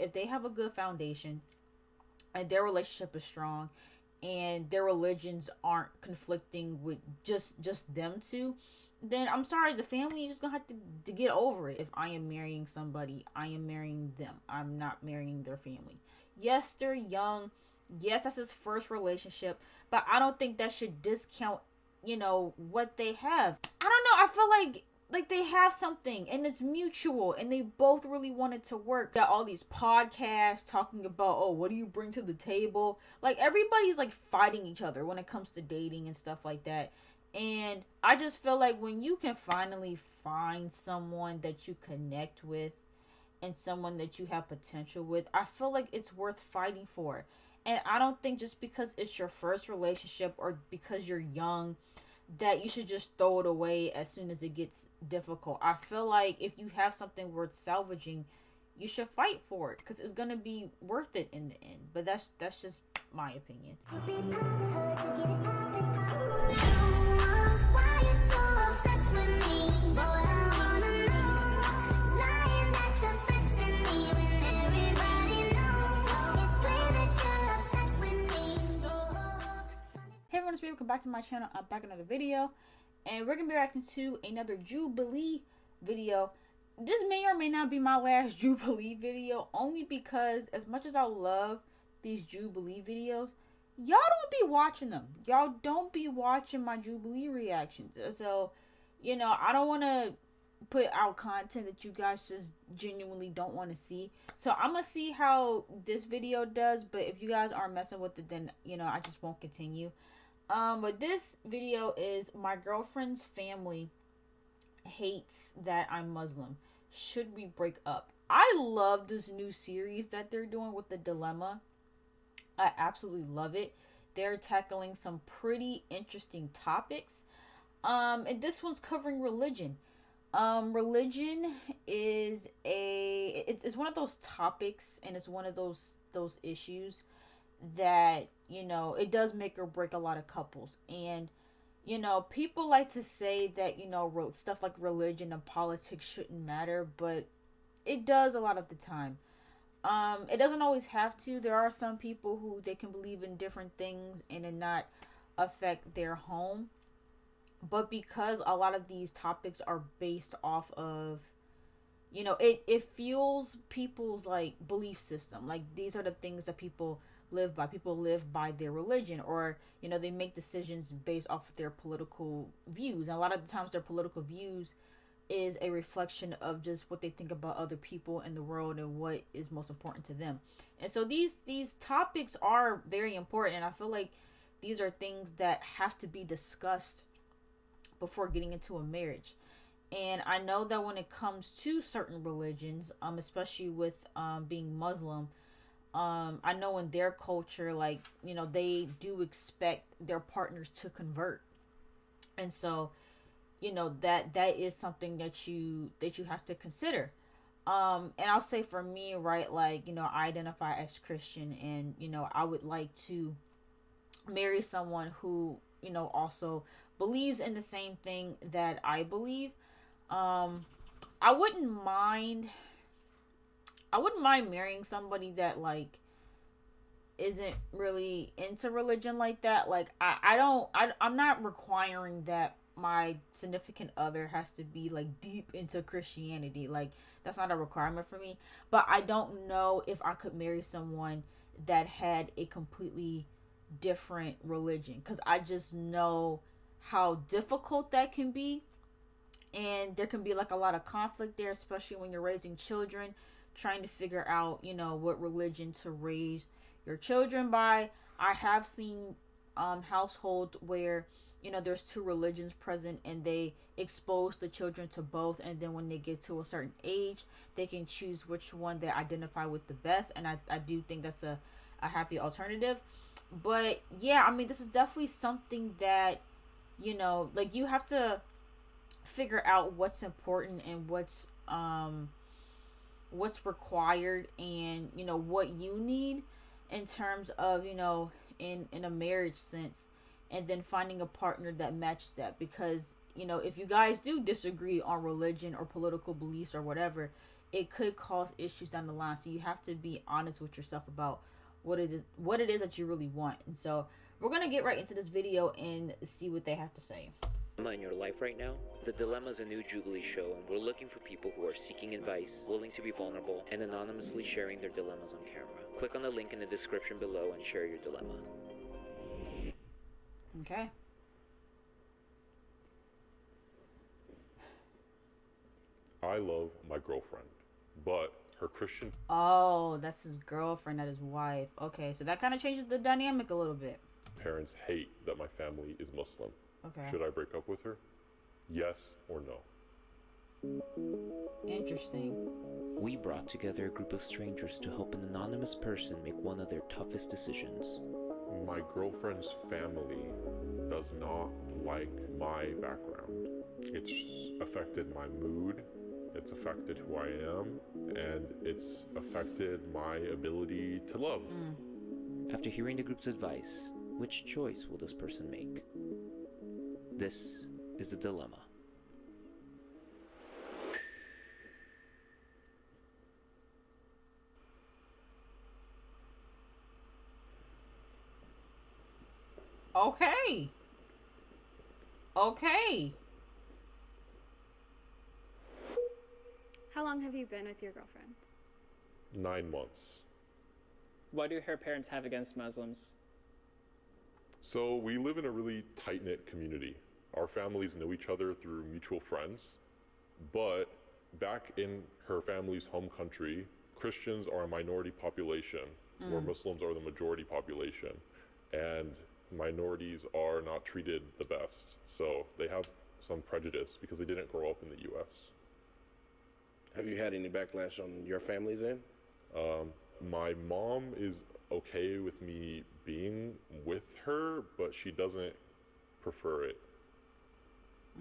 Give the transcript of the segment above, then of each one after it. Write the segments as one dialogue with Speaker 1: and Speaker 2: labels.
Speaker 1: if they have a good foundation and their relationship is strong and their religions aren't conflicting with just them two, then I'm sorry, the family is just gonna have to get over it. If I am marrying somebody, I am marrying them. I'm not marrying their family. Yes, they're young. Yes, that's his first relationship, but I don't think that should discount, what they have. I don't know. I feel like they have something and it's mutual and they both really want it to work. Got all these podcasts talking about, oh, what do you bring to the table? Like, everybody's like fighting each other when it comes to dating and stuff like that. And I just feel like when you can finally find someone that you connect with and someone that you have potential with, I feel like it's worth fighting for. And I don't think just because it's your first relationship or because you're young that you should just throw it away as soon as it gets difficult. I feel like if you have something worth salvaging, you should fight for it because it's gonna be worth it in the end. But that's just my opinion. Hey everyone, it's me. Welcome back to my channel. I'm back with another video, and we're gonna be reacting to another Jubilee video. This may or may not be my last Jubilee video, only because as much as I love these Jubilee videos, y'all don't be watching them. Y'all don't be watching my Jubilee reactions. So, I don't want to put out content that you guys just genuinely don't want to see. So I'm gonna see how this video does, but if you guys aren't messing with it, then I just won't continue. But this video is my girlfriend's family hates that I'm Muslim. Should we break up? I love this new series that they're doing with the dilemma. I absolutely love it. They're tackling some pretty interesting topics. And this one's covering religion. Religion is it's one of those topics, and it's one of those issues that it does make or break a lot of couples. And people like to say that stuff like religion and politics shouldn't matter, but it does a lot of the time. It doesn't always have to. There are some people who they can believe in different things and it not affect their home. But because a lot of these topics are based off of, it fuels people's like belief system. Like, these are the things that people live by. People live by their religion, or they make decisions based off of their political views. And a lot of the times their political views is a reflection of just what they think about other people in the world and what is most important to them. And so these topics are very important, and I feel like these are things that have to be discussed before getting into a marriage. And I know that when it comes to certain religions, especially with being Muslim, I know in their culture, like, they do expect their partners to convert. And so, that is something that you have to consider. And I'll say for me, right, like, I identify as Christian, and, I would like to marry someone who, also believes in the same thing that I believe. I wouldn't mind marrying somebody that like isn't really into religion like that. Like, I'm not requiring that my significant other has to be like deep into Christianity. Like, that's not a requirement for me. But I don't know if I could marry someone that had a completely different religion, because I just know how difficult that can be, and there can be like a lot of conflict there, especially when you're raising children, trying to figure out what religion to raise your children by. I have seen households where there's two religions present, and they expose the children to both, and then when they get to a certain age, they can choose which one they identify with the best. And I do think that's a happy alternative. But yeah, I mean, this is definitely something that like, you have to figure out what's important and what's required, and what you need in terms of in a marriage sense, and then finding a partner that matches that. Because if you guys do disagree on religion or political beliefs or whatever, it could cause issues down the line. So you have to be honest with yourself about what it is that you really want. And so we're gonna get right into this video and see what they have to say.
Speaker 2: In your life right now? The Dilemma is a new Jubilee show, and we're looking for people who are seeking advice, willing to be vulnerable, and anonymously sharing their dilemmas on camera. Click on the link in the description below and share your dilemma.
Speaker 1: Okay.
Speaker 3: I love my girlfriend, but her Christian...
Speaker 1: Oh, that's his girlfriend, not his wife. Okay, so that kind of changes the dynamic a little bit.
Speaker 3: Parents hate that my family is Muslim.
Speaker 1: Okay.
Speaker 3: Should I break up with her? Yes or no?
Speaker 1: Interesting.
Speaker 2: We brought together a group of strangers to help an anonymous person make one of their toughest decisions.
Speaker 3: My girlfriend's family does not like my background. It's affected my mood, it's affected who I am, and it's affected my ability to love.
Speaker 2: After hearing the group's advice, which choice will this person make? This is the dilemma.
Speaker 1: Okay. Okay.
Speaker 4: How long have you been with your girlfriend?
Speaker 3: 9 months.
Speaker 5: What do her parents have against Muslims?
Speaker 3: So we live in a really tight-knit community. Our families know each other through mutual friends, but back in her family's home country, Christians are a minority population, where Muslims are the majority population, and minorities are not treated the best. So they have some prejudice because they didn't grow up in the U.S.
Speaker 6: Have you had any backlash on your family's end?
Speaker 3: My mom is okay with me being with her, but she doesn't prefer it.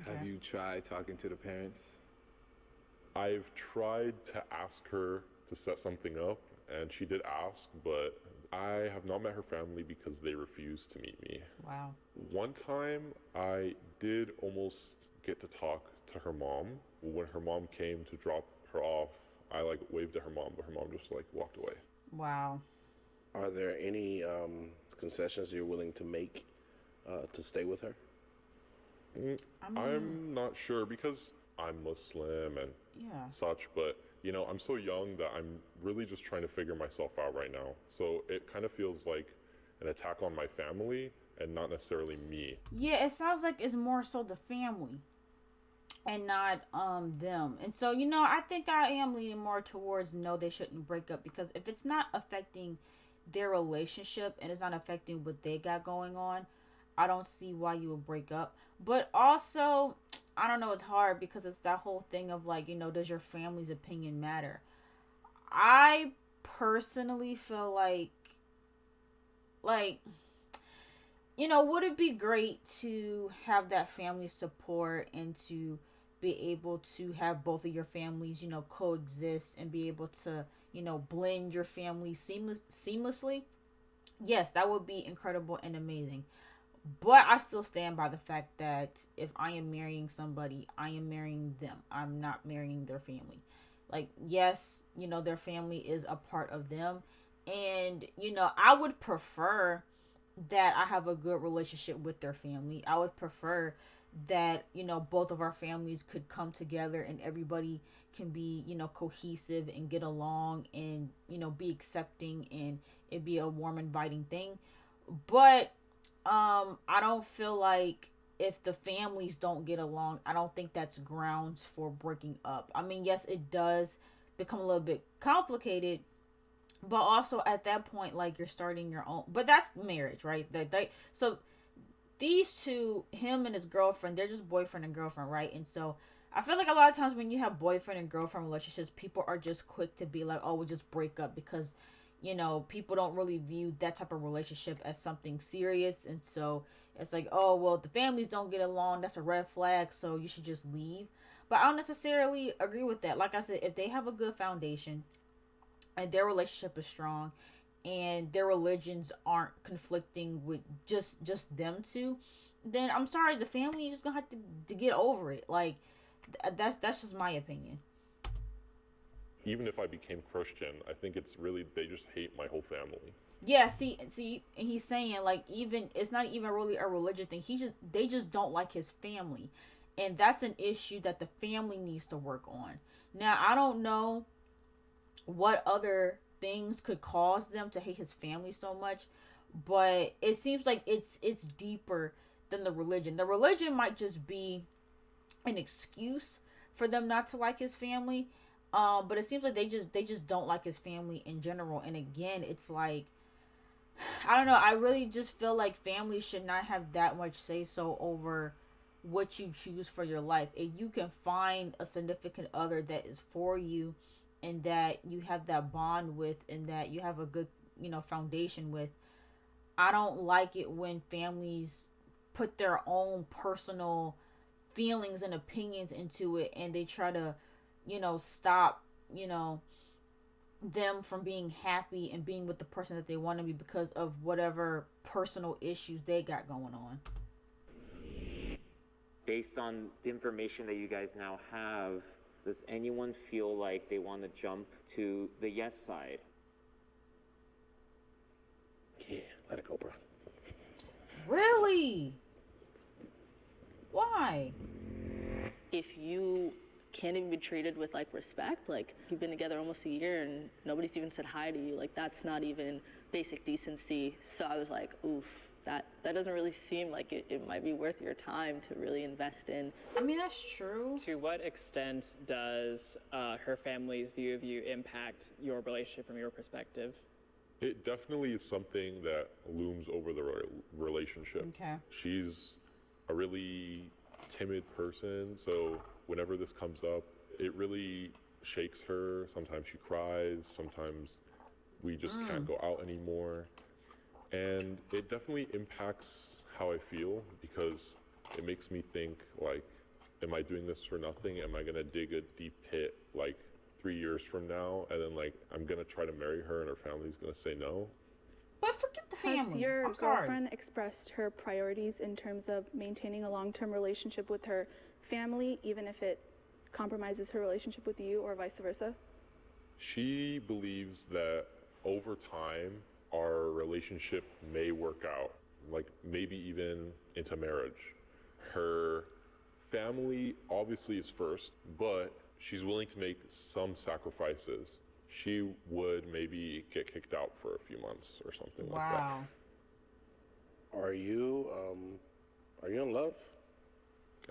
Speaker 1: Okay.
Speaker 7: Have you tried talking to the parents?
Speaker 3: I've tried to ask her to set something up, and she did ask, but I have not met her family because they refused to meet me.
Speaker 1: Wow.
Speaker 3: One time, I did almost get to talk to her mom. When her mom came to drop her off, I waved at her mom, but her mom just walked away.
Speaker 1: Wow.
Speaker 6: Are there any concessions you're willing to make to stay with her?
Speaker 3: I'm not sure because I'm Muslim and such, but I'm so young that I'm really just trying to figure myself out right now. So it kind of feels like an attack on my family and not necessarily me.
Speaker 1: Yeah, it sounds like it's more so the family and not them. And so, I think I am leaning more towards no, they shouldn't break up, because if it's not affecting their relationship and it's not affecting what they got going on, I don't see why you would break up. But also, I don't know, it's hard because it's that whole thing of does your family's opinion matter? I personally feel like, would it be great to have that family support and to be able to have both of your families, coexist and be able to, blend your family seamlessly? Yes, that would be incredible and amazing. But I still stand by the fact that if I am marrying somebody, I am marrying them. I'm not marrying their family. Yes, their family is a part of them. And, I would prefer that I have a good relationship with their family. I would prefer that, both of our families could come together and everybody can be, cohesive and get along and, be accepting and it be a warm, inviting thing. But I don't feel like if the families don't get along, I don't think that's grounds for breaking up. I mean, yes, it does become a little bit complicated, but also at that point, you're starting your own, but that's marriage, right? So these two, him and his girlfriend, they're just boyfriend and girlfriend, right? And so I feel like a lot of times when you have boyfriend and girlfriend relationships, people are just quick to be like, oh, we'll just break up because people don't really view that type of relationship as something serious. And so it's like, oh, well, if the families don't get along, that's a red flag, so you should just leave. But I don't necessarily agree with that. Like I said, if they have a good foundation and their relationship is strong and their religions aren't conflicting with just them two, then I'm sorry, the family is just gonna have to get over it. That's just my opinion.
Speaker 3: even if I became Christian, I think it's really, they just hate my whole family.
Speaker 1: Yeah, see, and he's saying like even it's not even really a religion thing. They just don't like his family, and that's an issue that the family needs to work on. Now I don't know what other things could cause them to hate his family so much, but it seems like it's deeper than the religion. The religion might just be an excuse for them not to like his family, but it seems like they just don't like his family in general. And again, it's like, I don't know, I really just feel like families should not have that much say so over what you choose for your life. If you can find a significant other that is for you and that you have that bond with and that you have a good, foundation with, I don't like it when families put their own personal feelings and opinions into it, and they try to, stop, them from being happy and being with the person that they want to be because of whatever personal issues they got going on.
Speaker 2: Based on the information that you guys now have, does anyone feel like they want to jump to the yes side?
Speaker 6: Yeah, let it go, bro.
Speaker 1: Really? Why?
Speaker 8: If you can't even be treated with like respect, like you've been together almost a year and nobody's even said hi to you, like that's not even basic decency. So I was like, oof, that doesn't really seem like it might be worth your time to really invest in.
Speaker 1: I mean, that's true.
Speaker 5: To what extent does her family's view of you impact your relationship from your perspective?
Speaker 3: It definitely is something that looms over the relationship.
Speaker 1: Okay.
Speaker 3: She's a really timid person, so whenever this comes up, it really shakes her. Sometimes she cries, sometimes we just can't go out anymore. And it definitely impacts how I feel, because it makes me think, like, am I doing this for nothing? Am I gonna dig a deep pit like 3 years from now, and then like I'm gonna try to marry her and her family's gonna say no?
Speaker 1: But forget the family.
Speaker 9: Has your
Speaker 1: I'm sorry.
Speaker 9: girlfriend expressed her priorities in terms of maintaining a long-term relationship with her family, even if it compromises her relationship with you or vice versa?
Speaker 3: She believes that over time, our relationship may work out, like maybe even into marriage. Her family obviously is first, but she's willing to make some sacrifices. She would maybe get kicked out for a few months or something like that.
Speaker 1: Wow.
Speaker 6: Are you in love?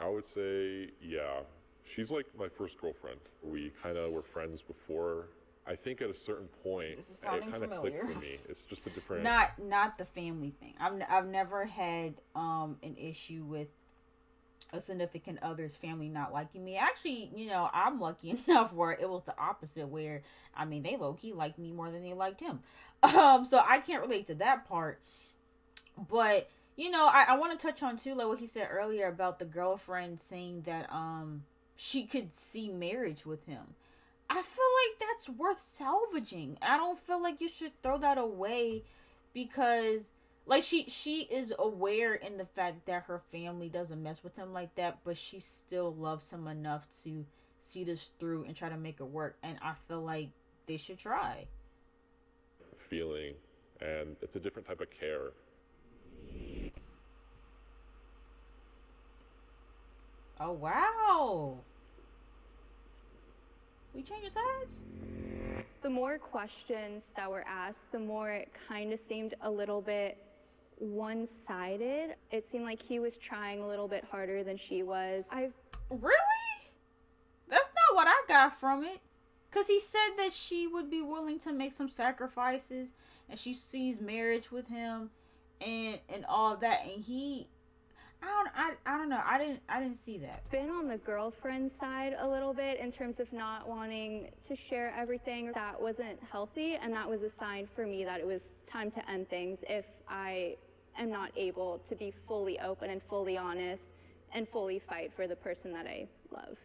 Speaker 3: I would say, yeah. She's like my first girlfriend. We kind of were friends before. I think at a certain point,
Speaker 1: This is
Speaker 3: it
Speaker 1: sounding
Speaker 3: kind of
Speaker 1: familiar.
Speaker 3: clicked for me. It's just a different.
Speaker 1: Not the family thing. I've never had an issue with a significant other's family not liking me. Actually, I'm lucky enough where it was the opposite, where I mean they low-key liked me more than they liked him. So I can't relate to that part. But I want to touch on too, like what he said earlier about the girlfriend saying that she could see marriage with him. I feel like that's worth salvaging. I don't feel like you should throw that away because like she is aware in the fact that her family doesn't mess with him like that, but she still loves him enough to see this through and try to make it work. And I feel like they should try.
Speaker 3: Feeling, and it's a different type of care.
Speaker 1: Oh wow. We changing sides?
Speaker 4: The more questions that were asked, the more it kind of seemed a little bit one-sided. It seemed like he was trying a little bit harder than she was.
Speaker 1: Really? That's not what I got from it. Because he said that she would be willing to make some sacrifices and she sees marriage with him and all of that. And he, I don't know. I didn't see that.
Speaker 4: Been on the girlfriend side a little bit in terms of not wanting to share everything. That wasn't healthy, and that was a sign for me that it was time to end things if I am not able to be fully open and fully honest and fully fight for the person that I love.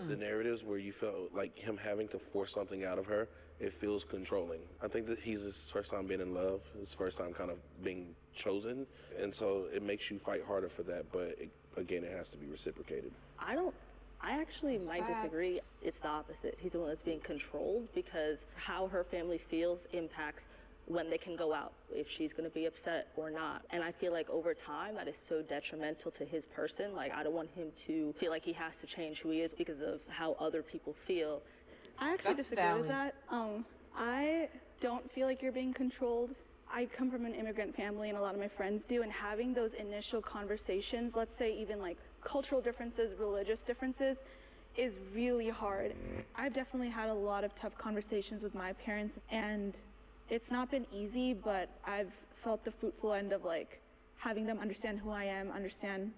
Speaker 6: The narratives where you felt like him having to force something out of her, it feels controlling. I think that he's his first time being in love, his first time kind of being chosen, and so it makes you fight harder for that, but again, it has to be reciprocated.
Speaker 8: I don't I actually might disagree. It's the opposite. He's the one that's being controlled because how her family feels impacts when they can go out, if she's going to be upset or not. And I feel like over time that is so detrimental to his person. Like, I don't want him to feel like he has to change who he is because of how other people feel.
Speaker 9: I actually
Speaker 1: That's
Speaker 9: disagree
Speaker 1: valid.
Speaker 9: with that. I don't feel like you're being controlled. I come from an immigrant family, and a lot of my friends do, and having those initial conversations, let's say even like cultural differences, religious differences, is really hard. I've definitely had a lot of tough conversations with my parents, and it's not been easy, but I've felt the fruitful end of like having them understand who I am, understand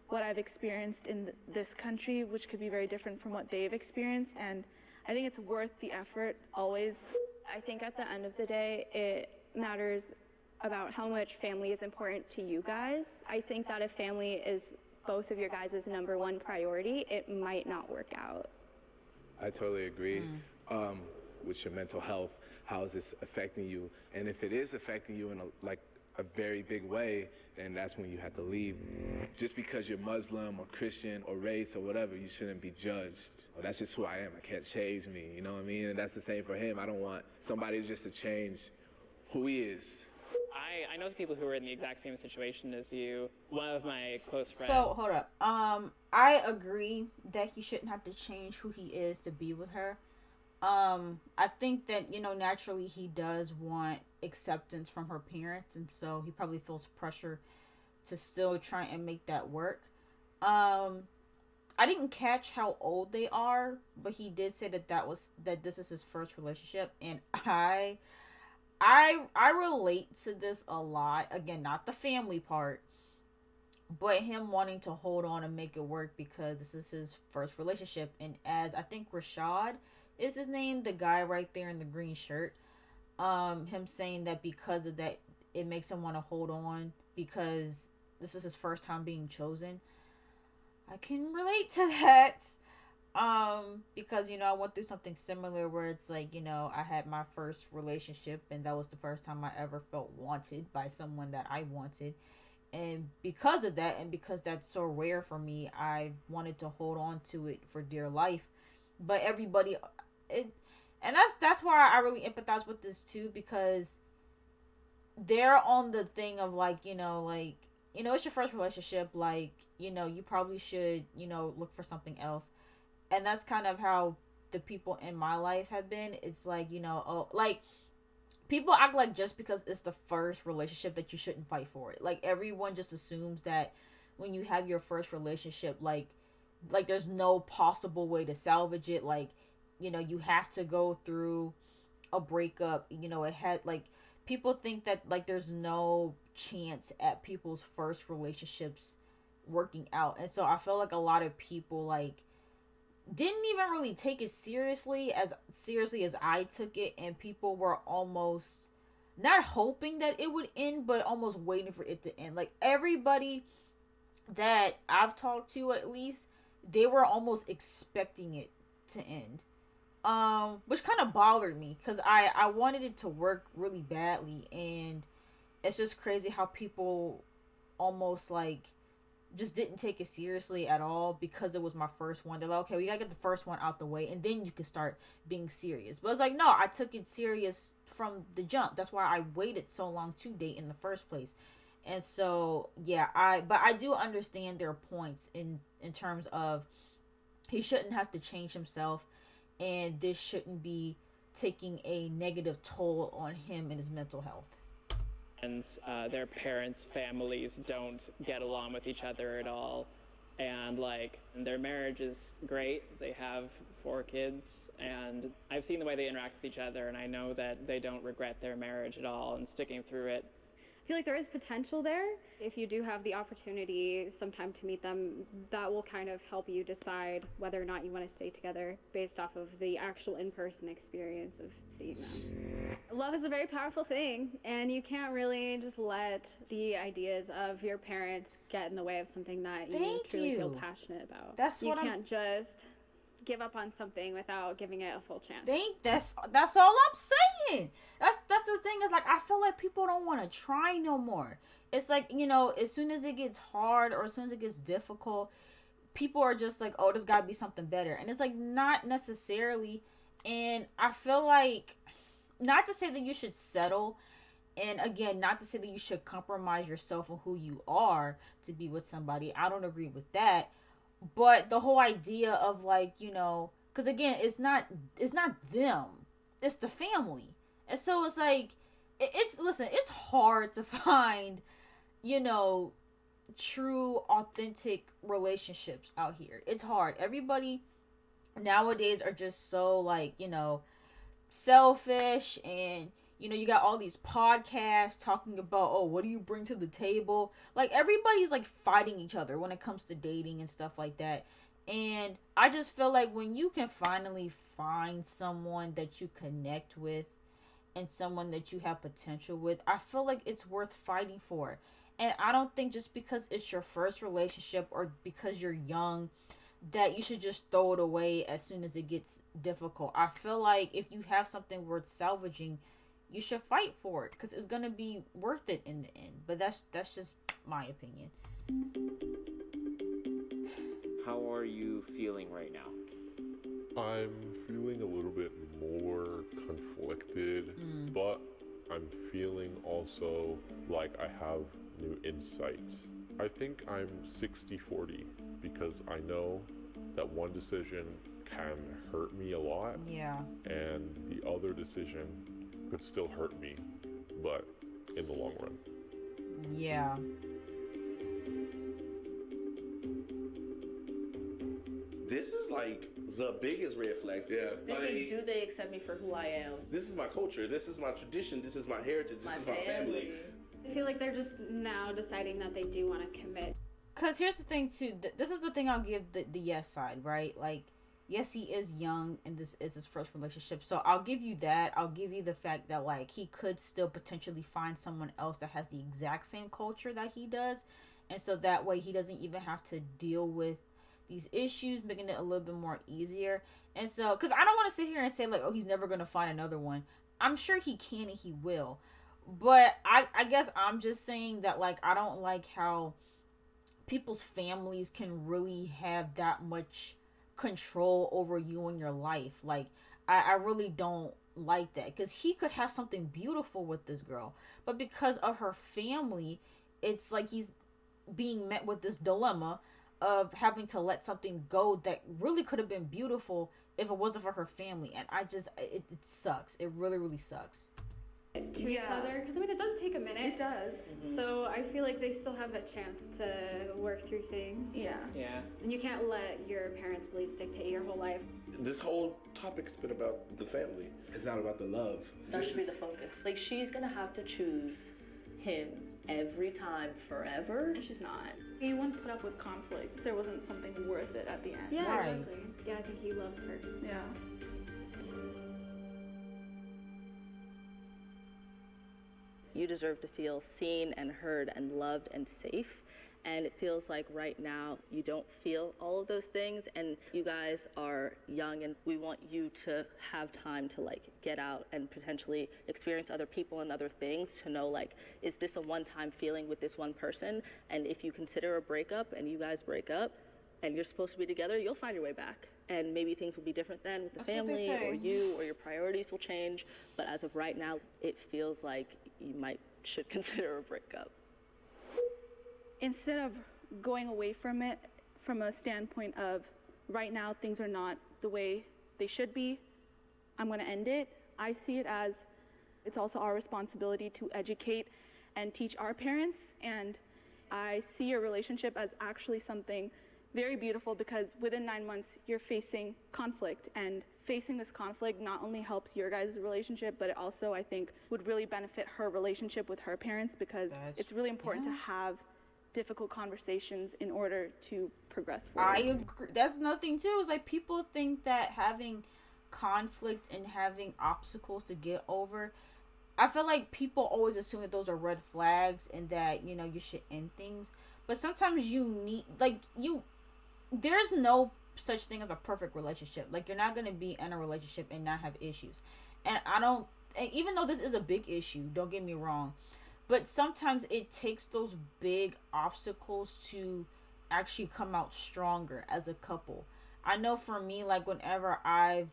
Speaker 9: what I've experienced in this country, which could be very different from what they've experienced, and I think it's worth the effort always.
Speaker 4: I think at the end of the day, it matters about how much family is important to you guys. I think that if family is both of your guys' number one priority, it might not work out.
Speaker 7: I totally agree. With your mental health, how is this affecting you? And if it is affecting you in a very big way, then that's when you have to leave. Just because you're Muslim or Christian or race or whatever, you shouldn't be judged. That's just who I am. I can't change me, you know what I mean? And that's the same for him. I don't want somebody just to change who he is.
Speaker 5: I know some people who are in the exact same situation as you. One of my close friends.
Speaker 1: So hold up. I agree that he shouldn't have to change who he is to be with her. I think that, naturally he does want acceptance from her parents, and so he probably feels pressure to still try and make that work. I didn't catch how old they are, but he did say that this is his first relationship, and I relate to this a lot. Again, not the family part, but him wanting to hold on and make it work because this is his first relationship. And as I think Rashad is his name, the guy right there in the green shirt, him saying that because of that, it makes him want to hold on because this is his first time being chosen. I can relate to that. Because, I went through something similar where it's like, I had my first relationship and that was the first time I ever felt wanted by someone that I wanted. And because of that, and because that's so rare for me, I wanted to hold on to it for dear life. But everybody, and that's why I really empathize with this too, because they're on the thing of like, it's your first relationship, like, you probably should, look for something else. And that's kind of how the people in my life have been. It's like, people act like just because it's the first relationship that you shouldn't fight for it. Like, everyone just assumes that when you have your first relationship, like there's no possible way to salvage it. Like, you have to go through a breakup. It had, like, people think that, like, there's no chance at people's first relationships working out. And so I feel like a lot of people, like, didn't even really take it seriously as I took it, and people were almost not hoping that it would end, but almost waiting for it to end. Like, everybody that I've talked to, at least, they were almost expecting it to end, which kind of bothered me because I wanted it to work really badly. And it's just crazy how people almost like just didn't take it seriously at all because it was my first one. They're like, okay, we gotta get the first one out the way and then you can start being serious. But it's like, no, I took it serious from the jump. That's why I waited so long to date in the first place. And so, yeah, but I do understand their points in terms of he shouldn't have to change himself, and this shouldn't be taking a negative toll on him and his mental health.
Speaker 5: And their parents' families don't get along with each other at all. And like, their marriage is great. They have 4 kids, and I've seen the way they interact with each other, and I know that they don't regret their marriage at all and sticking through it.
Speaker 10: I feel like there is potential there. If you do have the opportunity sometime to meet them, that will kind of help you decide whether or not you want to stay together based off of the actual in-person experience of seeing them. Love is a very powerful thing, and you can't really just let the ideas of your parents get in the way of something that you truly feel passionate about. You can't just give up on something without giving it a full chance.
Speaker 1: That's all I'm saying. That's the thing, is like, I feel like people don't want to try no more. It's like, as soon as it gets hard or as soon as it gets difficult, people are just like, oh, there's got to be something better. And it's like, not necessarily. And I feel like, not to say that you should settle, and again, not to say that you should compromise yourself and who you are to be with somebody. I don't agree with that. But the whole idea of like, you know, because again, it's not them, it's the family. And so it's like, listen, it's hard to find, you know, true, authentic relationships out here. It's hard. Everybody nowadays are just so like, you know, selfish, and you know, you got all these podcasts talking about, oh, what do you bring to the table? Like, everybody's like fighting each other when it comes to dating and stuff like that. And I just feel like when you can finally find someone that you connect with and someone that you have potential with, I feel like it's worth fighting for. And I don't think just because it's your first relationship or because you're young that you should just throw it away as soon as it gets difficult. I feel like if you have something worth salvaging, you should fight for it because it's gonna be worth it in the end. But that's just my opinion.
Speaker 2: How are you feeling right now?
Speaker 3: I'm feeling a little bit more conflicted, but I'm feeling also like I have new insight. I think I'm 60-40 because I know that one decision can hurt me a lot.
Speaker 1: Yeah.
Speaker 3: And the other decision could still hurt me, but in the long run.
Speaker 1: Yeah.
Speaker 6: This is like the biggest red flag.
Speaker 7: Yeah.
Speaker 8: This is, do they accept me for who I am?
Speaker 6: This is my culture. This is my tradition. This is my heritage. This is my family.
Speaker 10: I feel like they're just now deciding that they do want to commit.
Speaker 1: Because here's the thing, too. This is the thing I'll give the yes side, right? Like, yes, he is young, and this is his first relationship. So I'll give you that. I'll give you the fact that, like, he could still potentially find someone else that has the exact same culture that he does. And so that way he doesn't even have to deal with these issues, making it a little bit more easier. And so, because I don't want to sit here and say, like, oh, he's never going to find another one. I'm sure he can and he will. But I guess I'm just saying that, like, I don't like how people's families can really have that much control over you and your life. Like, I really don't like that, because he could have something beautiful with this girl, but because of her family, it's like he's being met with this dilemma of having to let something go that really could have been beautiful if it wasn't for her family. And I just, it sucks. It really, really sucks.
Speaker 10: To each other, because I mean, it does take a minute.
Speaker 9: It does.
Speaker 10: So I feel like they still have a chance to work through things.
Speaker 9: Yeah.
Speaker 5: Yeah.
Speaker 10: And you can't let your parents' beliefs dictate your whole life.
Speaker 6: This whole topic's been about the family.
Speaker 7: It's not about the love.
Speaker 8: That should be the focus. Like, she's gonna have to choose him every time forever.
Speaker 9: And she's not. He wouldn't put up with conflict if there wasn't something worth it at the end.
Speaker 10: Yeah,
Speaker 1: Right.
Speaker 10: exactly. Yeah, I think he loves her.
Speaker 9: Yeah.
Speaker 8: You deserve to feel seen and heard and loved and safe. And it feels like right now you don't feel all of those things, and you guys are young, and we want you to have time to like get out and potentially experience other people and other things, to know, like, is this a one-time feeling with this one person? And if you consider a breakup and you guys break up and you're supposed to be together, you'll find your way back. And maybe things will be different then with the
Speaker 1: That's what they
Speaker 8: family or
Speaker 1: say.
Speaker 8: you, or your priorities will change. But as of right now, it feels like you should consider a breakup.
Speaker 9: Instead of going away from it from a standpoint of right now things are not the way they should be, I'm going to end it, I see it as it's also our responsibility to educate and teach our parents. And I see your relationship as actually something very beautiful, because within 9 months you're facing conflict, and facing this conflict not only helps your guys' relationship, but it also, I think, would really benefit her relationship with her parents, because it's really important to have difficult conversations in order to progress forward.
Speaker 1: I agree. That's another thing too, is like, people think that having conflict and having obstacles to get over, I feel like people always assume that those are red flags and that, you know, you should end things. But sometimes you need, like, there's no such thing as a perfect relationship. Like, you're not going to be in a relationship and not have issues. And even though this is a big issue, don't get me wrong, but sometimes it takes those big obstacles to actually come out stronger as a couple. I know for me, like, whenever I've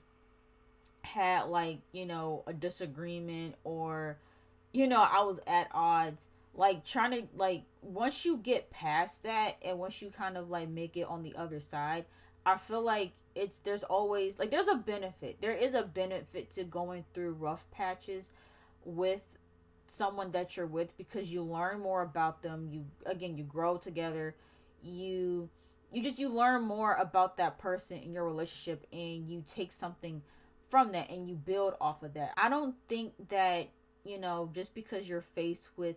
Speaker 1: had, like, you know, a disagreement, or, you know, I was at odds, like, trying to, like, once you get past that and once you kind of, like, make it on the other side, I feel like there's always, like, there's a benefit. There is a benefit to going through rough patches with someone that you're with, because you learn more about them. You grow together. You learn more about that person in your relationship, and you take something from that and you build off of that. I don't think that, you know, just because you're faced with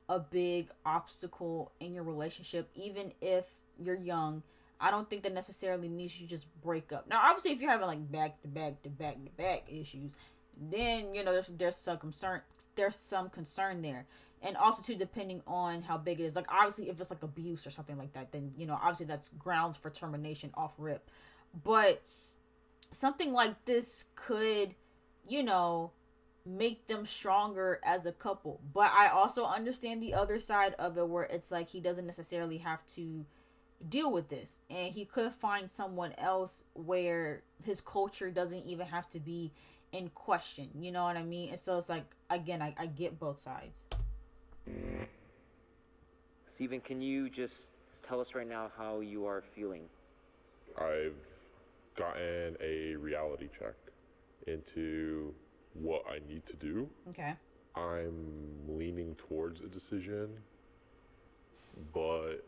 Speaker 1: a big obstacle in your relationship, even if you're young, I don't think that necessarily means you just break up. Now, obviously, if you're having like back to back to back to back issues, then, you know, there's some concern. There's some concern there, and also too, depending on how big it is. Like, obviously, if it's like abuse or something like that, then, you know, obviously that's grounds for termination off rip. But something like this could, you know, make them stronger as a couple. But I also understand the other side of it, where it's like he doesn't necessarily have to deal with this, and he could find someone else where his culture doesn't even have to be in question. You know what I mean? And so it's like, again, I get both sides.
Speaker 2: Steven, can you just tell us right now how you are feeling?
Speaker 3: I've gotten a reality check into what I need to do.
Speaker 1: Okay.
Speaker 3: I'm leaning towards a decision, but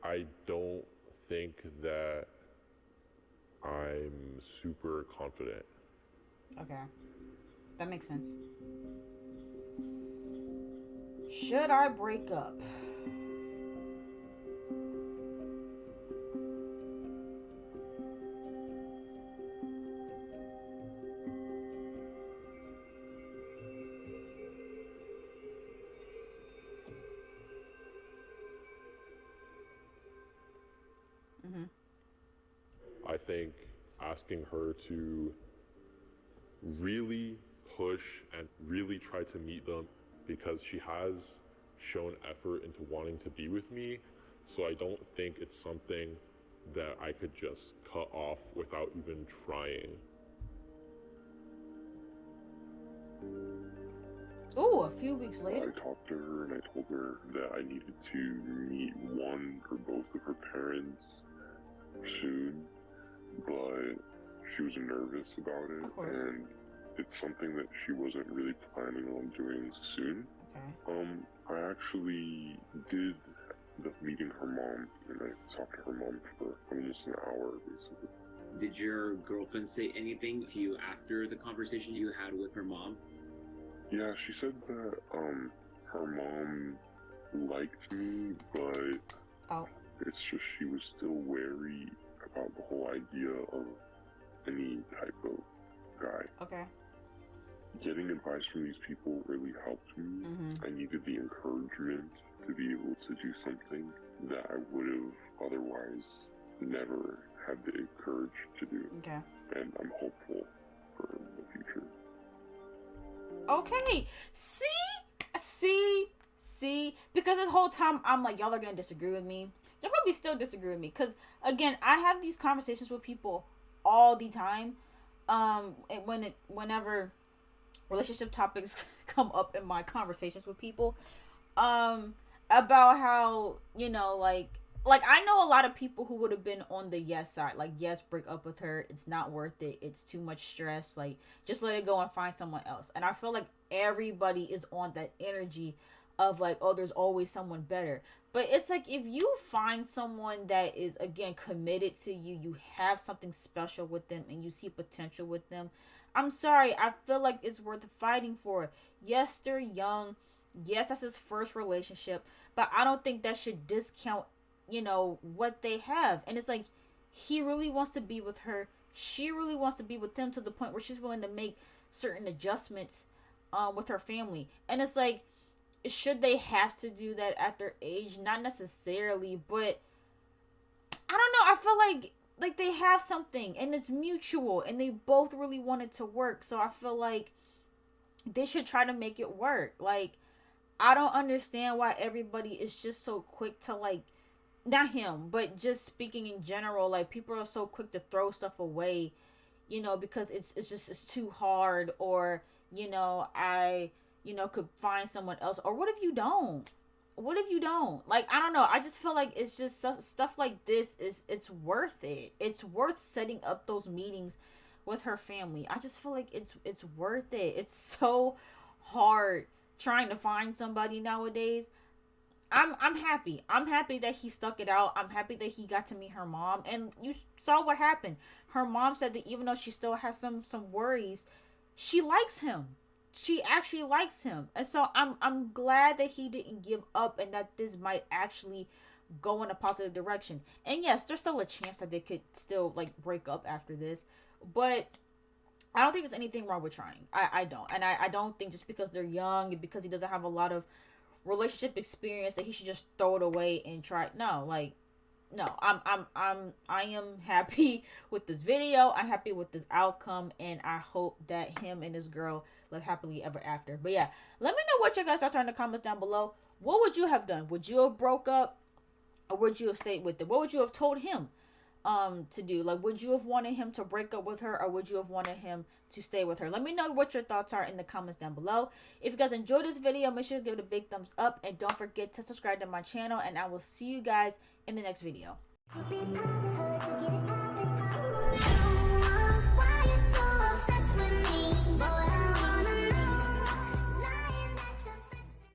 Speaker 3: I don't think that I'm super confident.
Speaker 1: Okay. That makes sense. Should I break up?
Speaker 3: I think asking her to really push and really try to meet them, because she has shown effort into wanting to be with me. So I don't think it's something that I could just cut off without even trying.
Speaker 1: Ooh, a few weeks later.
Speaker 11: I talked to her and I told her that I needed to meet one or both of her parents soon, but she was nervous about it, and it's something that she wasn't really planning on doing soon.
Speaker 1: Okay.
Speaker 11: I actually did the meeting her mom, and I talked to her mom for almost an hour, basically.
Speaker 12: Did your girlfriend say anything to you after the conversation you had with her mom?
Speaker 11: Yeah, she said that her mom liked me, but it's just she was still wary about the whole idea of any type of guy.
Speaker 1: Okay.
Speaker 11: Getting advice from these people really helped me. I needed the encouragement to be able to do something that I would have otherwise never had the courage to do.
Speaker 1: Okay.
Speaker 11: And I'm hopeful for the future.
Speaker 1: Okay. See, because this whole time I'm like, y'all are gonna disagree with me. You'll probably still disagree with me, because again, I have these conversations with people all the time. Whenever relationship topics come up in my conversations with people, about how, you know, like I know a lot of people who would have been on the yes side, like, yes, break up with her, it's not worth it, it's too much stress, like, just let it go and find someone else. And I feel like everybody is on that energy of like, oh, there's always someone better. But it's like, if you find someone that is, again, committed to you, you have something special with them, and you see potential with them, I'm sorry, I feel like it's worth fighting for. Yes, they're young. Yes, that's his first relationship. But I don't think that should discount, you know, what they have. And it's like, he really wants to be with her. She really wants to be with him, to the point where she's willing to make certain adjustments with her family. And it's like, should they have to do that at their age? Not necessarily, but I don't know. I feel like they have something, and it's mutual, and they both really want it to work. So I feel like they should try to make it work. Like, I don't understand why everybody is just so quick to, like, not him, but just speaking in general, like people are so quick to throw stuff away, you know, because it's too hard, or I could find someone else, or what if you don't? What if you don't? Like, I don't know. I just feel like it's just stuff like this it's worth it. It's worth setting up those meetings with her family. I just feel like it's worth it. It's so hard trying to find somebody nowadays. I'm happy. I'm happy that he stuck it out. I'm happy that he got to meet her mom. And you saw what happened. Her mom said that even though she still has some worries, she likes him. She actually likes him. And so I'm glad that he didn't give up, and that this might actually go in a positive direction. And yes, there's still a chance that they could still like break up after this. But I don't think there's anything wrong with trying. I don't. And I don't think just because they're young and because he doesn't have a lot of relationship experience that he should just throw it away and try. No, like, no. I am happy with this video. I'm happy with this outcome, and I hope that him and this girl live happily ever after. But yeah, let me know what you guys are in the comments down below. What would you have done? Would you have broke up, or would you have stayed with it? What would you have told him to do? Like, would you have wanted him to break up with her, or would you have wanted him to stay with her? Let me know what your thoughts are in the comments down below. If you guys enjoyed this video, make sure to give it a big thumbs up, and don't forget to subscribe to my channel, and I will see you guys in the next video.